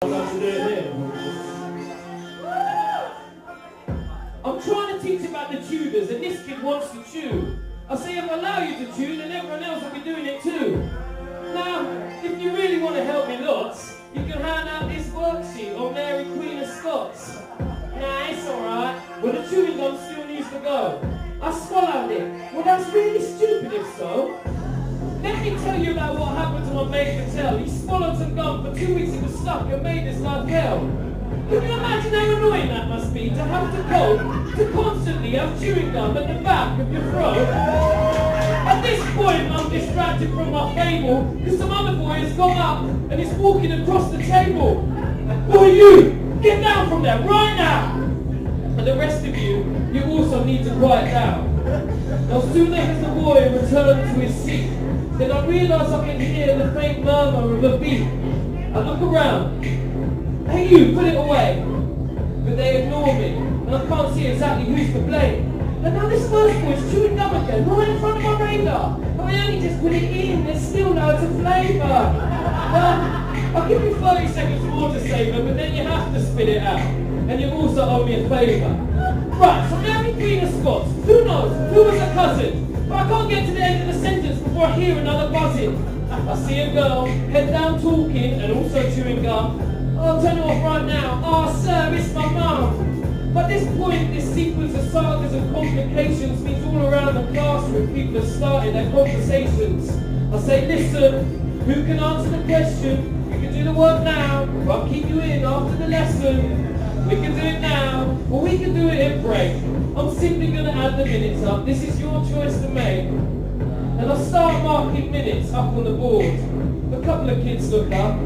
I'm trying to teach about the Tudors, and this kid wants to chew. I say if I allow you to chew, then everyone else will be doing it too. Now, if you really want to help me lots, you can hand out this worksheet on Mary Queen of Scots. Nah, it's alright. Well, the chewing gum still needs to go. I swallowed it. Well, that's really stupid if so. Let me tell you about what happened to my mate Patel. He swallowed some gum, for 2 weeks he was stuck and made his life hell. Can you imagine how annoying that must be, to have to cope, to constantly have chewing gum at the back of your throat? At this point, I'm distracted from my fable, because some other boy has got up and is walking across the table. Boy, you! Get down from there, right now! And the rest of you, you also need to quiet down. No sooner has the boy returned to his seat, then I realise I can hear the faint murmur of a beat. I look around. Hey you, put it away. But they ignore me, and I can't see exactly who's to blame. And now this first boy's chewing gum again, right in front of my radar. But I only just put it in, there's still loads of flavour. Well, I'll give you 30 seconds more to savour, but then you have to spit it out. And you also owe me a favour. Right, so Mary Queen of Scots, who knows, who was a cousin? But I can't get to the end of the sentence before I hear another buzzing. I see a girl, head down talking and also chewing gum. I'll turn it off right now. Oh sir, it's my mum. By this point, this sequence of sagas and complications means all around the classroom people have started their conversations. I say, listen, who can answer the question? You can do the work now, or I'll keep you in after the lesson. We can do it now, or we can do it in break. I'm simply going to add the minutes up. This is your choice to make. And I'll start marking minutes up on the board. A couple of kids look up,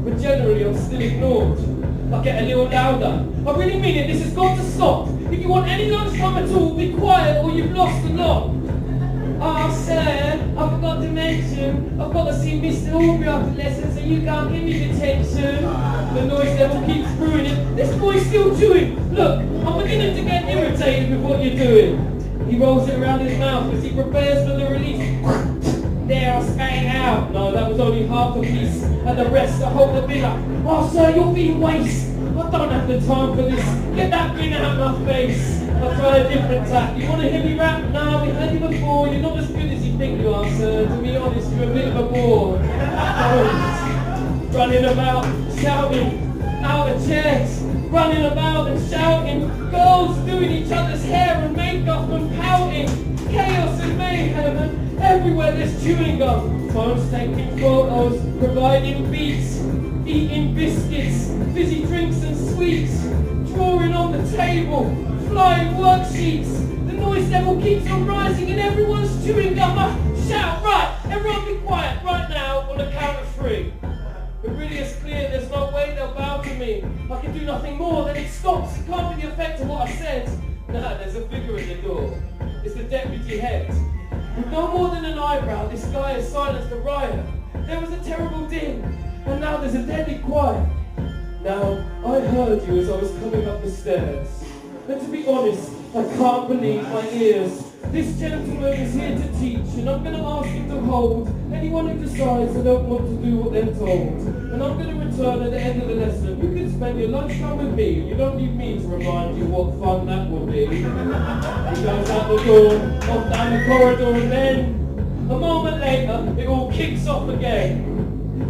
but generally I'm still ignored. I get a little louder. I really mean it, this has got to stop. If you want any lunchtime at all, be quiet or you've lost a lot. Oh sir, I forgot to mention, I've got to see Mr. Aubrey after lesson, so you can't give me detention. The noise level keeps brewing it. This boy's still chewing. Look, I'm beginning to get irritated with what you're doing. He rolls it around his mouth as he prepares for the release. There, I'll spat it out. No, that was only half a piece, and the rest I hold the bin up. Oh sir, you're being waste. I don't have the time for this. Get that bin out of my face. I'll try a different tack. You want to hear me rap? No, we've heard you before. You're not as good as you think you are, sir. To be honest, you're a bit of a bore. Running about, shouting, out of chairs. Running about and shouting. Girls doing each other's hair and makeup and pouting. Chaos and mayhem and everywhere there's chewing gum. Phones taking photos, providing beats. Eating biscuits, fizzy drinks and sweets. Drawing on the table. Flying worksheets. The noise level keeps on rising and everyone's chewing gum. Shout, right, everyone be quiet right now on the count of 3. It really is clear there's no way they'll bow to me. I can do nothing more, then it stops. It can't be the effect of what I said. Nah, there's a figure at the door. It's the deputy head. With no more than an eyebrow, this guy has silenced the riot. There was a terrible din, and now there's a deadly quiet. Now, I heard you as I was coming up the stairs. And to be honest, I can't believe my ears. This gentleman is here to teach, and I'm going to ask him to hold anyone who decides they don't want to do what they're told. And I'm going to return at the end of the lesson. You can spend your lunchtime with me. You don't need me to remind you what fun that will be. He goes out the door, off down the corridor, and then, a moment later, it all kicks off again.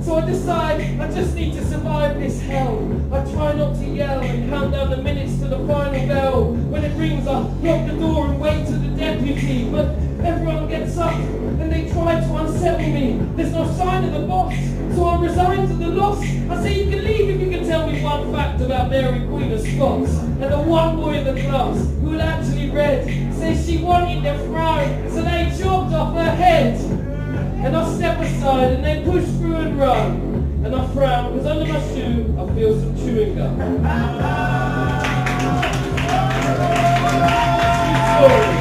So I decide I just need to survive this hell. I try not to yell and count down the minutes to the final bell. When it rings, I lock the door and wait to the deputy. But everyone gets up and they try to unsettle me. There's no sign of the boss, so I resign to the loss. I say you can leave if you can tell me one fact about Mary Queen of Scots. And the one boy in the class who had actually read says she wanted the throne, so they chopped off her head. And I step aside and they push through and run. And I frown because under my shoe I feel some chewing gum. Sweet story.